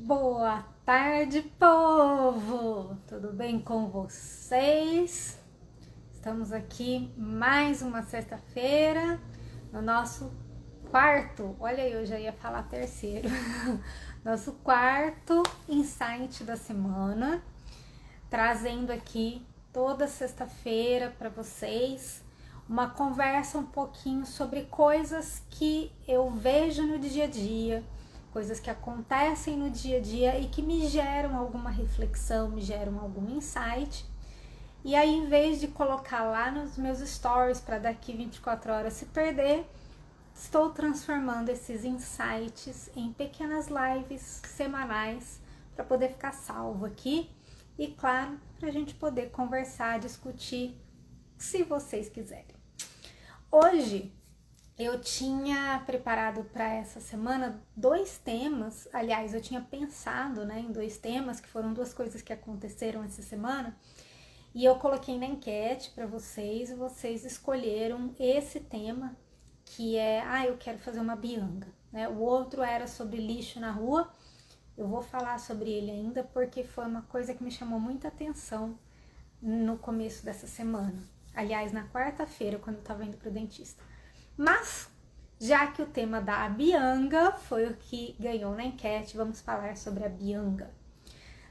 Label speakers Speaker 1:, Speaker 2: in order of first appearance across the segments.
Speaker 1: Boa tarde, povo! Tudo bem com vocês? Estamos aqui mais uma sexta-feira no nosso quarto, olha eu já ia falar terceiro, nosso quarto insight da semana, trazendo aqui toda sexta-feira para vocês uma conversa um pouquinho sobre coisas que eu vejo no dia a dia, coisas que acontecem no dia a dia e que me geram alguma reflexão, me geram algum insight. E aí, em vez de colocar lá nos meus stories para daqui 24 horas se perder, estou transformando esses insights em pequenas lives semanais para poder ficar salvo aqui e, claro, para a gente poder conversar, discutir, se vocês quiserem. Hoje eu tinha preparado para essa semana 2 temas, aliás, eu tinha pensado em 2 temas, que foram 2 coisas que aconteceram essa semana, e eu coloquei na enquete para vocês, e vocês escolheram esse tema, que é, eu quero fazer uma bianga, né? O outro era sobre lixo na rua, eu vou falar sobre ele ainda, porque foi uma coisa que me chamou muita atenção no começo dessa semana, aliás, na quarta-feira, quando eu estava indo para o dentista. Mas, já que o tema da bianga foi o que ganhou na enquete, vamos falar sobre a bianga.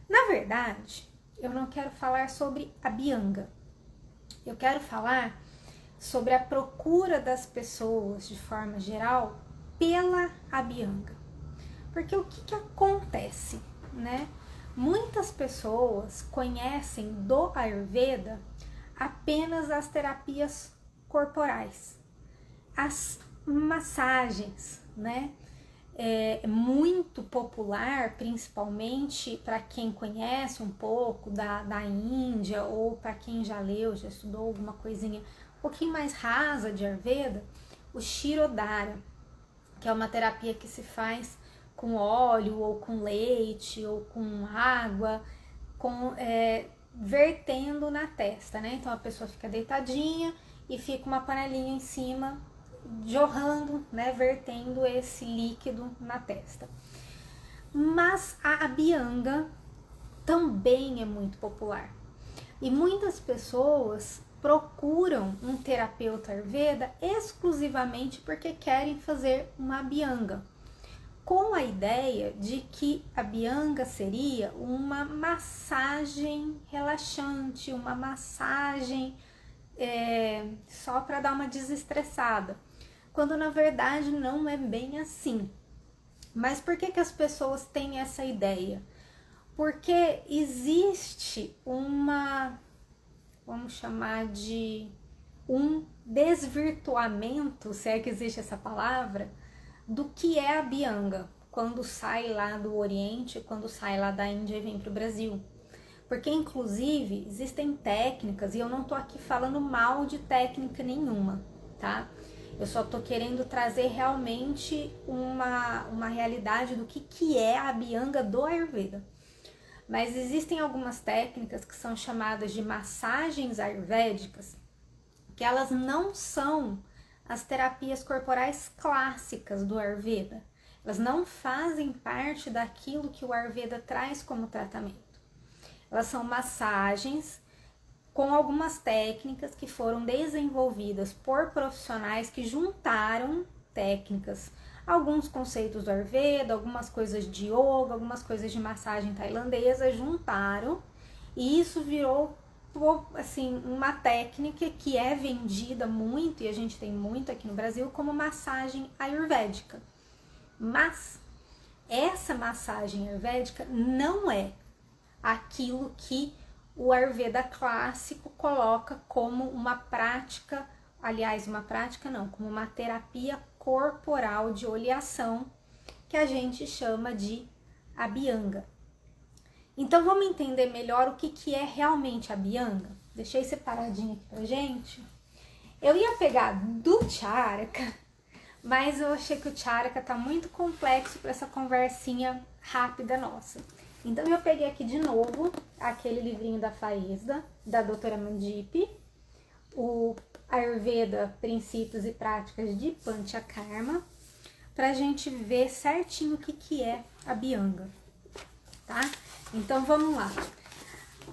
Speaker 1: Na verdade, eu não quero falar sobre a bianga. Eu quero falar sobre a procura das pessoas, de forma geral, pela bianga. Porque o que acontece, né? Muitas pessoas conhecem do Ayurveda apenas as terapias corporais. As massagens, né? É muito popular, principalmente para quem conhece um pouco da Índia ou para quem já leu, já estudou alguma coisinha um pouquinho mais rasa de Ayurveda, o Shirodhara, que é uma terapia que se faz com óleo ou com leite ou com água, vertendo na testa, né? Então a pessoa fica deitadinha e fica uma panelinha em cima jorrando, né, vertendo esse líquido na testa. Mas a bianga também é muito popular. E muitas pessoas procuram um terapeuta Ayurveda exclusivamente porque querem fazer uma bianga, com a ideia de que a bianga seria uma massagem relaxante, uma massagem só para dar uma desestressada, quando na verdade não é bem assim. Mas por que as pessoas têm essa ideia? Porque existe vamos chamar de um desvirtuamento, se é que existe essa palavra, do que é a bianga, quando sai lá do Oriente, quando sai lá da Índia e vem para o Brasil. Porque, inclusive, existem técnicas, e eu não tô aqui falando mal de técnica nenhuma, tá? Eu só tô querendo trazer realmente uma realidade do que é a bianga do Ayurveda. Mas existem algumas técnicas que são chamadas de massagens ayurvédicas, que elas não são as terapias corporais clássicas do Ayurveda. Elas não fazem parte daquilo que o Ayurveda traz como tratamento. Elas são massagens com algumas técnicas que foram desenvolvidas por profissionais que juntaram técnicas, alguns conceitos do Ayurveda, algumas coisas de yoga, algumas coisas de massagem tailandesa, juntaram, e isso virou assim uma técnica que é vendida muito, e a gente tem muito aqui no Brasil, como massagem ayurvédica. Mas essa massagem ayurvédica não é aquilo que o Ayurveda clássico coloca como uma prática, aliás, uma prática não, como uma terapia corporal de oleação, que a gente chama de bianga. Então vamos entender melhor o que é realmente a bianga? Deixei separadinho aqui pra gente. Eu ia pegar do Charaka, mas eu achei que o Charaka tá muito complexo para essa conversinha rápida nossa. Então eu peguei aqui de novo aquele livrinho da Faesda, da doutora Mandip, o Ayurveda, Princípios e Práticas de Panchakarma, pra gente ver certinho o que é a bianga. tá? Então vamos lá.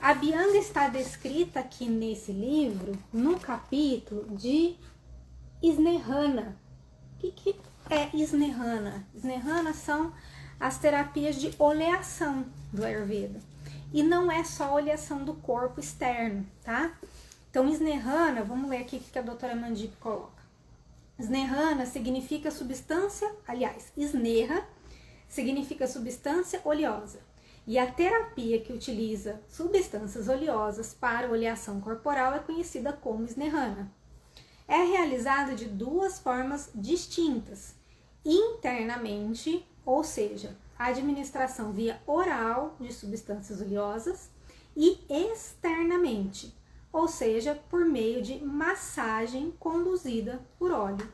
Speaker 1: A Abhyanga está descrita aqui nesse livro no capítulo de Snehana. O que é Snehana? Snehana são as terapias de oleação do Ayurveda. E não é só oleação do corpo externo, tá? Então, Snehana, vamos ler aqui o que a doutora Mandip coloca. Snehana significa substância, aliás, Sneha significa substância oleosa. E a terapia que utiliza substâncias oleosas para oleação corporal é conhecida como Snehana. É realizada de duas formas distintas. Internamente, ou seja, a administração via oral de substâncias oleosas, e externamente, ou seja, por meio de massagem conduzida por óleo.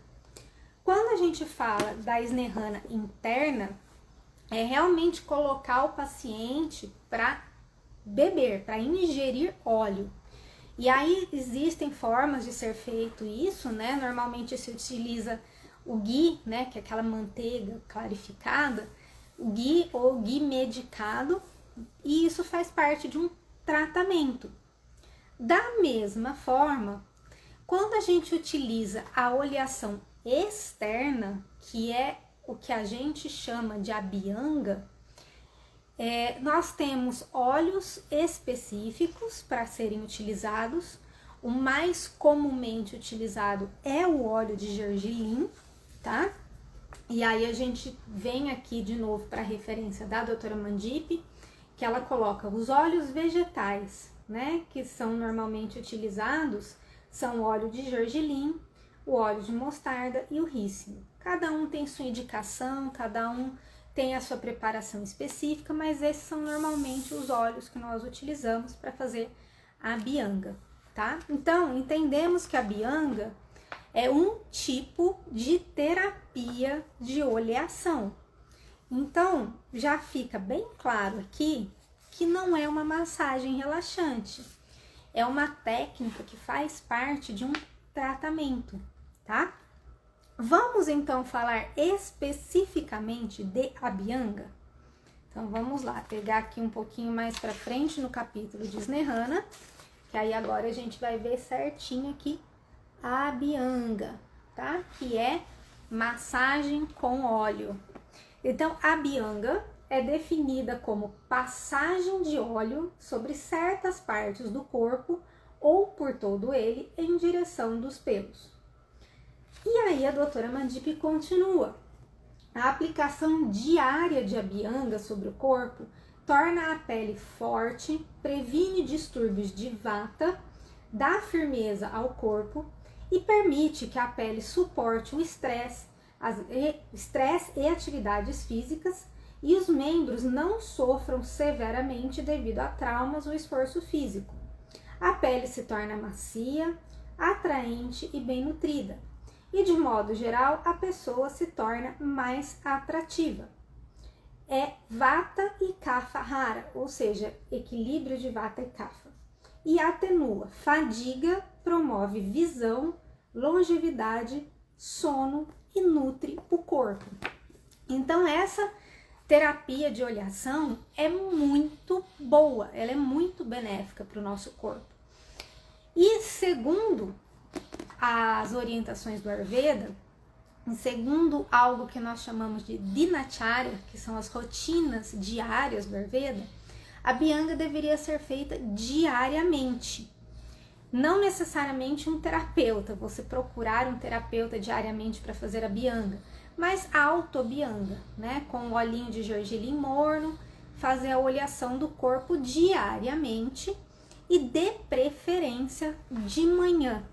Speaker 1: Quando a gente fala da Snehana interna, é realmente colocar o paciente para beber, para ingerir óleo. E aí existem formas de ser feito isso, né? Normalmente se utiliza o ghee, né? Que é aquela manteiga clarificada, o ghee ou ghee medicado, e isso faz parte de um tratamento. Da mesma forma, quando a gente utiliza a oleação externa, que é o que a gente chama de Abhyanga, nós temos óleos específicos para serem utilizados. O mais comumente utilizado é o óleo de gergelim, tá? E aí a gente vem aqui de novo para a referência da doutora Mandip, que ela coloca os óleos vegetais, né? Que são normalmente utilizados, são o óleo de gergelim, o óleo de mostarda e o rícino. Cada um tem sua indicação, cada um tem a sua preparação específica, mas esses são normalmente os óleos que nós utilizamos para fazer a Abhyanga, tá? Então, entendemos que a Abhyanga é um tipo de terapia de oleação. Então, já fica bem claro aqui que não é uma massagem relaxante. É uma técnica que faz parte de um tratamento, tá? Vamos então falar especificamente de Abhyanga. Então vamos lá, pegar aqui um pouquinho mais para frente no capítulo de Snehana, que aí agora a gente vai ver certinho aqui a Abhyanga, tá? Que é massagem com óleo. Então, a Abhyanga é definida como passagem de óleo sobre certas partes do corpo ou por todo ele em direção dos pelos. E aí a doutora Mandip continua. A aplicação diária de Abhyanga sobre o corpo torna a pele forte, previne distúrbios de vata, dá firmeza ao corpo e permite que a pele suporte o estresse e atividades físicas e os membros não sofram severamente devido a traumas ou esforço físico. A pele se torna macia, atraente e bem nutrida. E, de modo geral, a pessoa se torna mais atrativa. É Vata e Kapha rara, ou seja, equilíbrio de Vata e Kapha. E atenua fadiga, promove visão, longevidade, sono e nutre o corpo. Então, essa terapia de oleação é muito boa, ela é muito benéfica para o nosso corpo. E segundo as orientações do Ayurveda, segundo algo que nós chamamos de dinacharya, que são as rotinas diárias do Ayurveda, a Abhyanga deveria ser feita diariamente. Não necessariamente um terapeuta, você procurar um terapeuta diariamente para fazer a Abhyanga, mas auto-Abhyanga, né? Com o olhinho de gergelim morno, fazer a oleação do corpo diariamente e de preferência de manhã,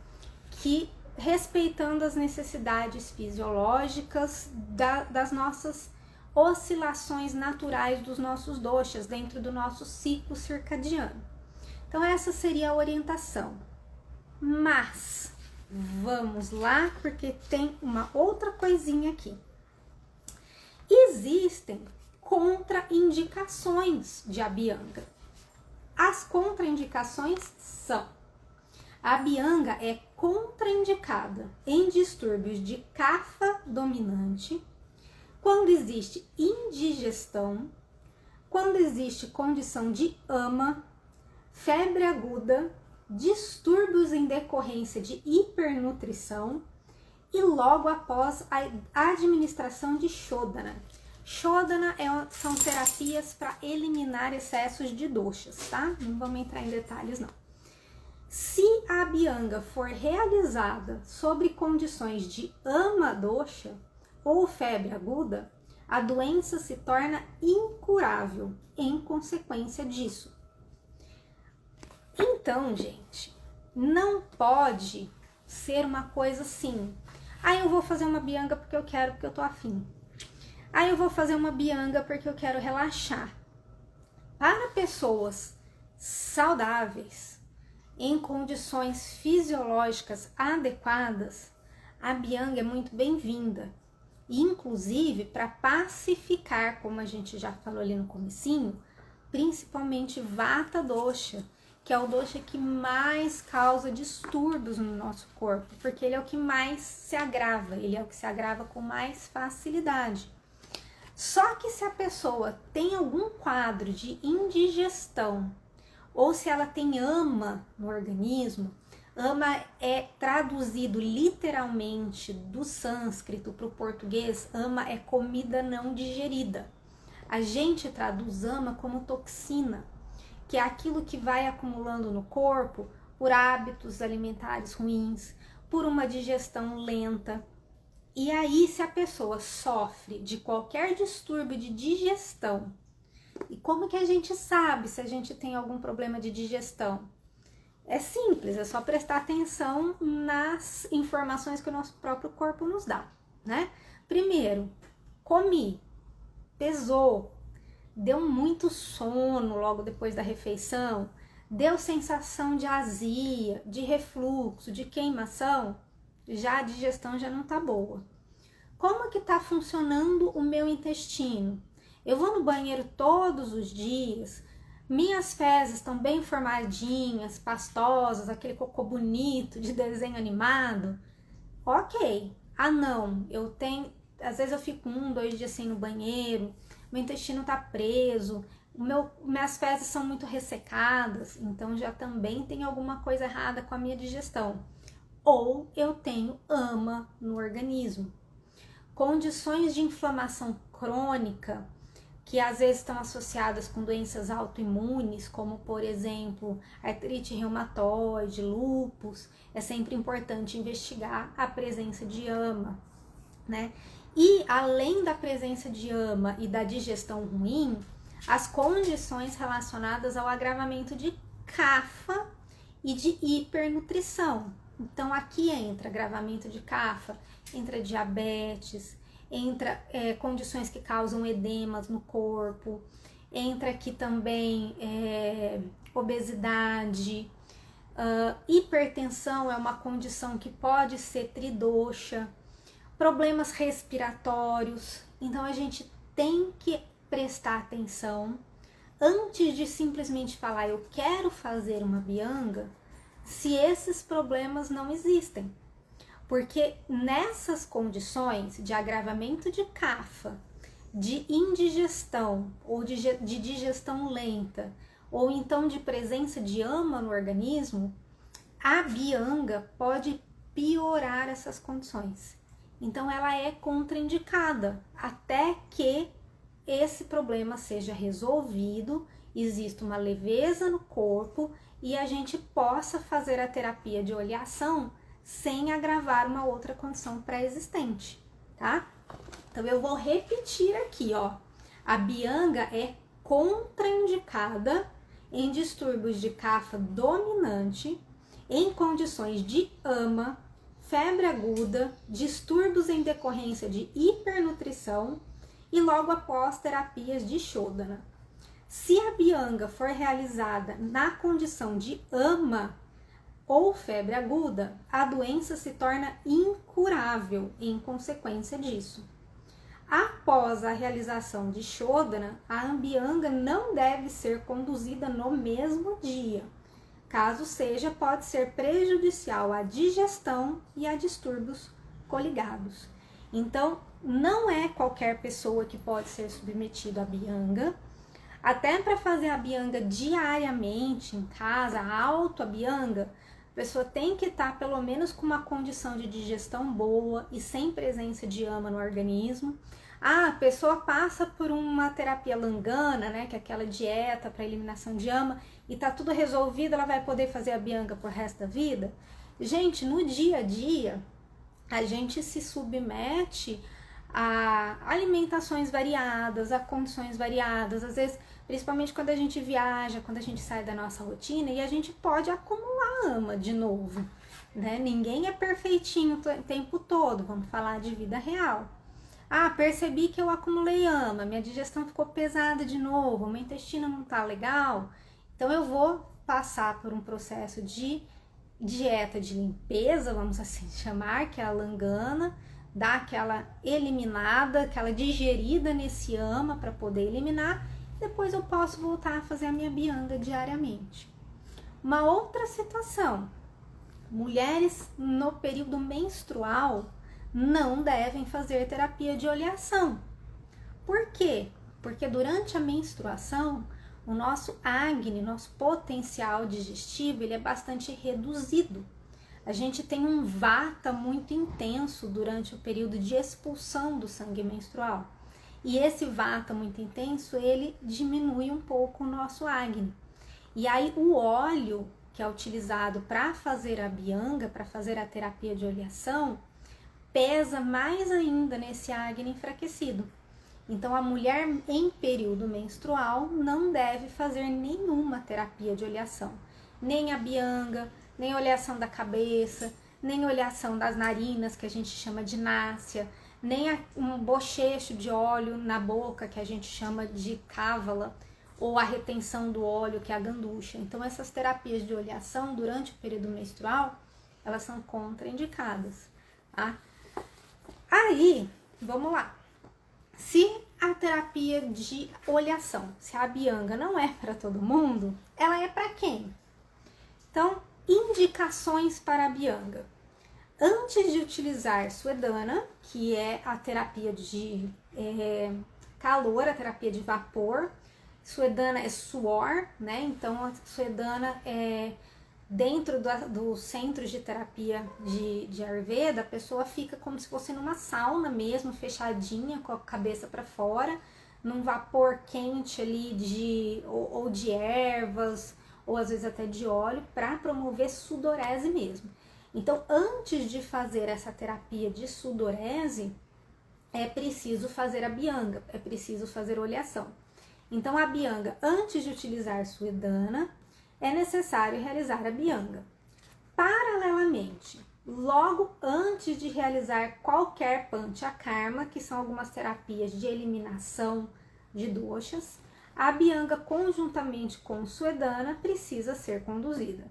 Speaker 1: que respeitando as necessidades fisiológicas das nossas oscilações naturais dos nossos doshas dentro do nosso ciclo circadiano. Então essa seria a orientação. Mas vamos lá, porque tem uma outra coisinha aqui. Existem contraindicações de Abhyanga. As contraindicações são: a Abhyanga é contraindicada em distúrbios de Kapha dominante, quando existe indigestão, quando existe condição de AMA, febre aguda, distúrbios em decorrência de hipernutrição e logo após a administração de Shodhana. Shodhana são terapias para eliminar excessos de doshas, tá? Não vamos entrar em detalhes não. Se a Abhyanga for realizada sobre condições de ama dosha ou febre aguda, a doença se torna incurável em consequência disso. Então, gente, não pode ser uma coisa assim. Eu vou fazer uma Abhyanga porque eu quero, porque eu tô afim. Eu vou fazer uma Abhyanga porque eu quero relaxar. Para pessoas saudáveis, em condições fisiológicas adequadas, a Abhyanga é muito bem-vinda. Inclusive para pacificar, como a gente já falou ali no comecinho, principalmente Vata dosha, que é o dosha que mais causa distúrbios no nosso corpo, porque ele é o que mais se agrava, ele é o que se agrava com mais facilidade. Só que se a pessoa tem algum quadro de indigestão, ou se ela tem ama no organismo, ama é traduzido literalmente do sânscrito para o português, ama é comida não digerida. A gente traduz ama como toxina, que é aquilo que vai acumulando no corpo por hábitos alimentares ruins, por uma digestão lenta. E aí, se a pessoa sofre de qualquer distúrbio de digestão, e como que a gente sabe se a gente tem algum problema de digestão? É simples, é só prestar atenção nas informações que o nosso próprio corpo nos dá, né? Primeiro, comi, pesou, deu muito sono logo depois da refeição, deu sensação de azia, de refluxo, de queimação, já a digestão já não tá boa. Como que tá funcionando o meu intestino? Eu vou no banheiro todos os dias, minhas fezes estão bem formadinhas, pastosas, aquele cocô bonito de desenho animado. Ok. Não, às vezes eu fico 1-2 dias sem ir no banheiro, meu intestino tá preso, minhas fezes são muito ressecadas, então já também tem alguma coisa errada com a minha digestão. Ou eu tenho ama no organismo. Condições de inflamação crônica, que às vezes estão associadas com doenças autoimunes, como por exemplo, artrite reumatoide, lúpus, é sempre importante investigar a presença de ama, né? E além da presença de ama e da digestão ruim, as condições relacionadas ao agravamento de kapha e de hipernutrição. Então aqui entra agravamento de kapha, entra diabetes, entra condições que causam edemas no corpo, entra aqui também obesidade, hipertensão é uma condição que pode ser tridosha, problemas respiratórios. Então a gente tem que prestar atenção antes de simplesmente falar eu quero fazer uma Abhyanga, se esses problemas não existem. Porque nessas condições de agravamento de kapha, de indigestão ou de digestão lenta, ou então de presença de ama no organismo, a Abhyanga pode piorar essas condições. Então ela é contraindicada até que esse problema seja resolvido, exista uma leveza no corpo e a gente possa fazer a terapia de oleação sem agravar uma outra condição pré-existente, tá? Então eu vou repetir aqui, ó. A Abhyanga é contraindicada em distúrbios de kapha dominante, em condições de ama, febre aguda, distúrbios em decorrência de hipernutrição e logo após terapias de Shodhana. Se a Abhyanga for realizada na condição de ama ou febre aguda, a doença se torna incurável em consequência disso. Após a realização de Shodhana, a Abhyanga não deve ser conduzida no mesmo dia. Caso seja, pode ser prejudicial à digestão e a distúrbios coligados. Então, não é qualquer pessoa que pode ser submetida à Abhyanga. Até para fazer a bianga diariamente em casa, a auto-bianga, a pessoa tem que estar pelo menos com uma condição de digestão boa e sem presença de ama no organismo. A pessoa passa por uma terapia Lingana, né, que é aquela dieta para eliminação de ama, e tá tudo resolvido, ela vai poder fazer a bianga por resto da vida? Gente, no dia a dia, a gente se submete a alimentações variadas, a condições variadas, às vezes, principalmente quando a gente viaja, quando a gente sai da nossa rotina, e a gente pode acumular ama de novo, né? Ninguém é perfeitinho o tempo todo, vamos falar de vida real. Ah, percebi que eu acumulei ama, minha digestão ficou pesada de novo, meu intestino não tá legal, então eu vou passar por um processo de dieta de limpeza, vamos assim chamar, que é a Lingana, dar aquela eliminada, aquela digerida nesse ama para poder eliminar, depois eu posso voltar a fazer a minha bianga diariamente. Uma outra situação, mulheres no período menstrual não devem fazer terapia de oleação. Por quê? Porque durante a menstruação, o nosso acne, nosso potencial digestivo, ele é bastante reduzido. A gente tem um vata muito intenso durante o período de expulsão do sangue menstrual. E esse vata muito intenso, ele diminui um pouco o nosso acne. E aí o óleo que é utilizado para fazer a bianga, para fazer a terapia de oleação, pesa mais ainda nesse acne enfraquecido. Então, a mulher em período menstrual não deve fazer nenhuma terapia de oleação. Nem a bianga, nem oleação da cabeça, nem oleação das narinas, que a gente chama de náusea, nem um bochecho de óleo na boca, que a gente chama de cávala, ou a retenção do óleo, que é a ganducha. Então, essas terapias de oleação durante o período menstrual, elas são contraindicadas, tá? Aí, vamos lá. Se a terapia de oleação, se a bianga não é para todo mundo, ela é para quem? Então, indicações para a bianga. Antes de utilizar suedana, que é a terapia de calor, a terapia de vapor, suedana é suor, né? Então, a suedana é dentro dos centros de terapia de Ayurveda, a pessoa fica como se fosse numa sauna mesmo, fechadinha, com a cabeça para fora, num vapor quente ali ou de ervas, ou às vezes até de óleo, para promover sudorese mesmo. Então, antes de fazer essa terapia de sudorese, é preciso fazer a bianga, é preciso fazer oleação. Então, a bianga, antes de utilizar suedana, é necessário realizar a bianga. Paralelamente, logo antes de realizar qualquer panchakarma, que são algumas terapias de eliminação de doshas, a bianga conjuntamente com suedana precisa ser conduzida.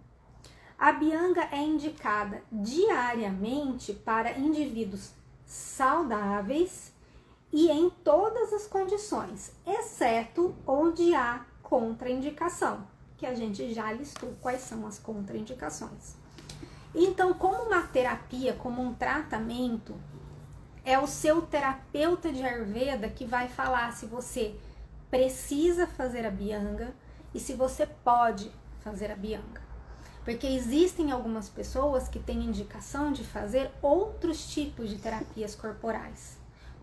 Speaker 1: A bianga é indicada diariamente para indivíduos saudáveis e em todas as condições, exceto onde há contraindicação, que a gente já listou quais são as contraindicações. Então, como uma terapia, como um tratamento, é o seu terapeuta de Ayurveda que vai falar se você precisa fazer a bianga e se você pode fazer a bianga. Porque existem algumas pessoas que têm indicação de fazer outros tipos de terapias corporais,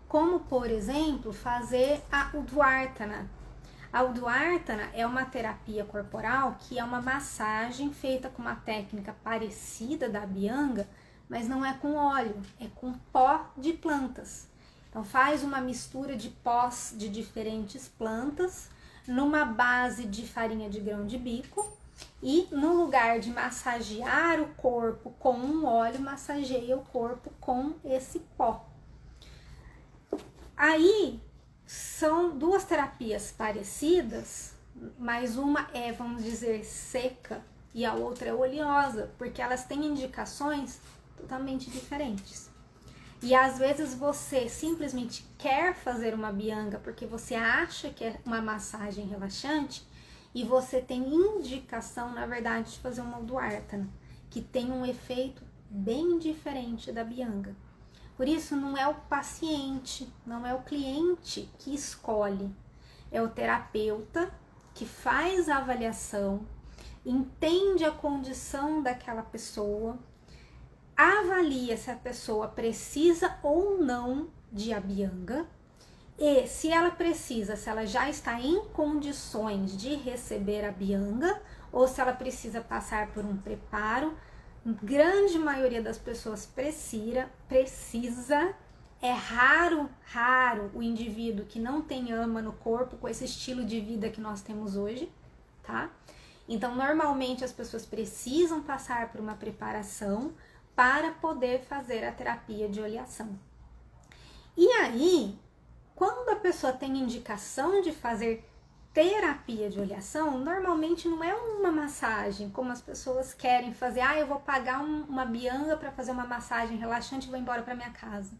Speaker 1: como, por exemplo, fazer a Udvartana. A Udvartana é uma terapia corporal que é uma massagem feita com uma técnica parecida da bianga, mas não é com óleo, é com pó de plantas. Então faz uma mistura de pós de diferentes plantas numa base de farinha de grão de bico e no lugar de massagear o corpo com um óleo, massageia o corpo com esse pó. Aí são duas terapias parecidas, mas uma é, vamos dizer, seca e a outra é oleosa, porque elas têm indicações totalmente diferentes. E às vezes você simplesmente quer fazer uma bianga porque você acha que é uma massagem relaxante e você tem indicação, na verdade, de fazer uma Udvartana, que tem um efeito bem diferente da bianga. Por isso, não é o paciente, não é o cliente que escolhe, é o terapeuta que faz a avaliação, entende a condição daquela pessoa, avalia se a pessoa precisa ou não de Abhyanga e se ela precisa, se ela já está em condições de receber Abhyanga ou se ela precisa passar por um preparo. Grande maioria das pessoas precisa. É raro o indivíduo que não tem ama no corpo com esse estilo de vida que nós temos hoje, tá? Então, normalmente as pessoas precisam passar por uma preparação para poder fazer a terapia de oleação. E aí, quando a pessoa tem indicação de fazer terapia de oleação, normalmente não é uma massagem, como as pessoas querem fazer. Eu vou pagar uma Abhyanga para fazer uma massagem relaxante e vou embora para minha casa.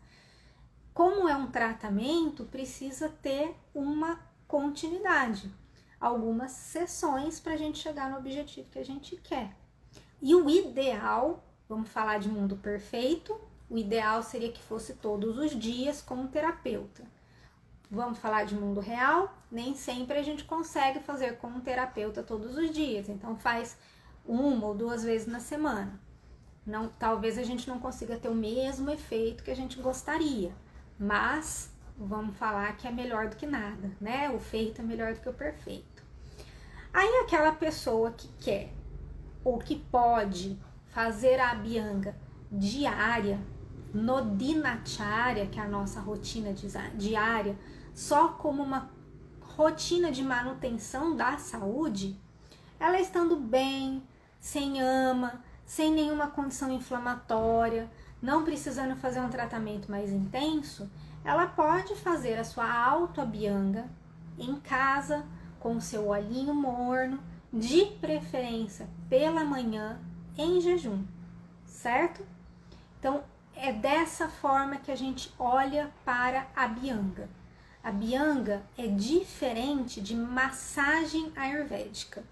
Speaker 1: Como é um tratamento, precisa ter uma continuidade, algumas sessões para a gente chegar no objetivo que a gente quer. E o ideal, vamos falar de mundo perfeito, o ideal seria que fosse todos os dias com um terapeuta. Vamos falar de mundo real, nem sempre a gente consegue fazer com um terapeuta todos os dias, então faz 1 ou 2 vezes na semana. Não, talvez a gente não consiga ter o mesmo efeito que a gente gostaria, mas vamos falar que é melhor do que nada, né? O feito é melhor do que o perfeito. Aí aquela pessoa que quer ou que pode fazer a Abhyanga diária, no Dinacharya, que é a nossa rotina diária, só como uma rotina de manutenção da saúde, ela estando bem, sem ama, sem nenhuma condição inflamatória, não precisando fazer um tratamento mais intenso, ela pode fazer a sua auto-Abhyanga em casa, com o seu olhinho morno, de preferência pela manhã, em jejum, certo? Então, é dessa forma que a gente olha para a Abhyanga. A Abhyanga é diferente de massagem ayurvédica,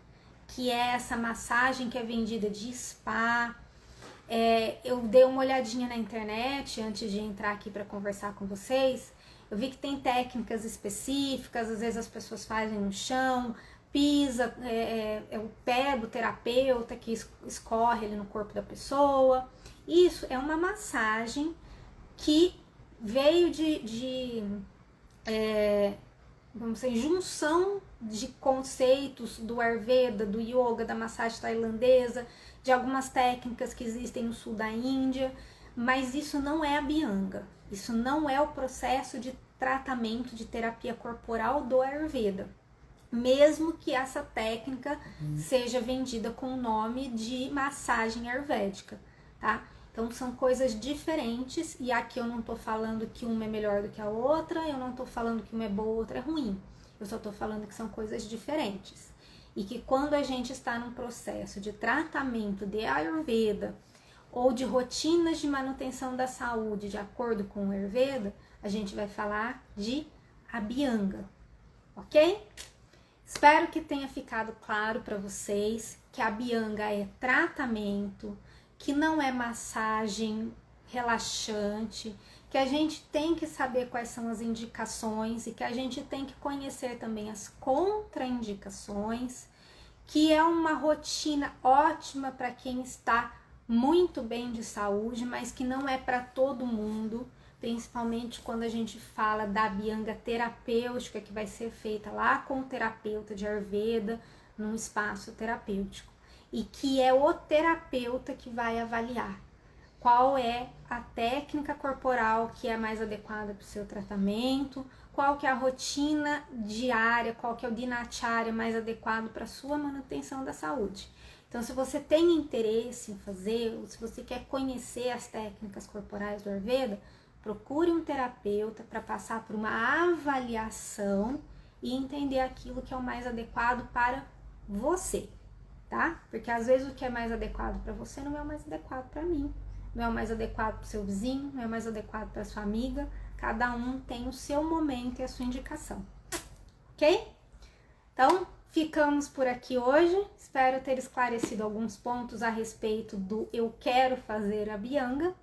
Speaker 1: que é essa massagem que é vendida de spa. Eu dei uma olhadinha na internet antes de entrar aqui para conversar com vocês. Eu vi que tem técnicas específicas, às vezes as pessoas fazem no chão, pisa, é o pé do terapeuta que escorre ali no corpo da pessoa. Isso é uma massagem que veio vamos dizer, junção de conceitos do Ayurveda, do Yoga, da massagem tailandesa, de algumas técnicas que existem no sul da Índia, mas isso não é Abhyanga, isso não é o processo de tratamento de terapia corporal do Ayurveda, mesmo que essa técnica seja vendida com o nome de massagem ayurvédica, tá? Então são coisas diferentes e aqui eu não tô falando que uma é melhor do que a outra, eu não tô falando que uma é boa, outra é ruim. Eu só tô falando que são coisas diferentes. E que quando a gente está num processo de tratamento de Ayurveda ou de rotinas de manutenção da saúde de acordo com o Ayurveda, a gente vai falar de Abhyanga, ok? Espero que tenha ficado claro para vocês que a Abhyanga é tratamento, que não é massagem relaxante, que a gente tem que saber quais são as indicações e que a gente tem que conhecer também as contraindicações, que é uma rotina ótima para quem está muito bem de saúde, mas que não é para todo mundo, principalmente quando a gente fala da Abhyanga terapêutica, que vai ser feita lá com o terapeuta de Ayurveda, num espaço terapêutico. E que é o terapeuta que vai avaliar qual é a técnica corporal que é mais adequada para o seu tratamento, qual que é a rotina diária, qual que é o Dinacharya mais adequado para a sua manutenção da saúde. Então, se você tem interesse em fazer, ou se você quer conhecer as técnicas corporais do Ayurveda, procure um terapeuta para passar por uma avaliação e entender aquilo que é o mais adequado para você. Tá? Porque às vezes o que é mais adequado para você não é o mais adequado para mim, não é o mais adequado para o seu vizinho, não é o mais adequado para sua amiga. Cada um tem o seu momento e a sua indicação, ok? Então, ficamos por aqui hoje. Espero ter esclarecido alguns pontos a respeito do eu quero fazer a Abhyanga.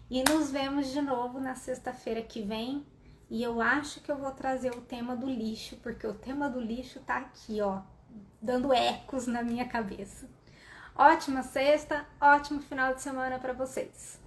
Speaker 1: E nos vemos de novo na sexta-feira que vem. E eu acho que eu vou trazer o tema do lixo, porque o tema do lixo tá aqui, ó, dando ecos na minha cabeça. Ótima sexta, ótimo final de semana para vocês.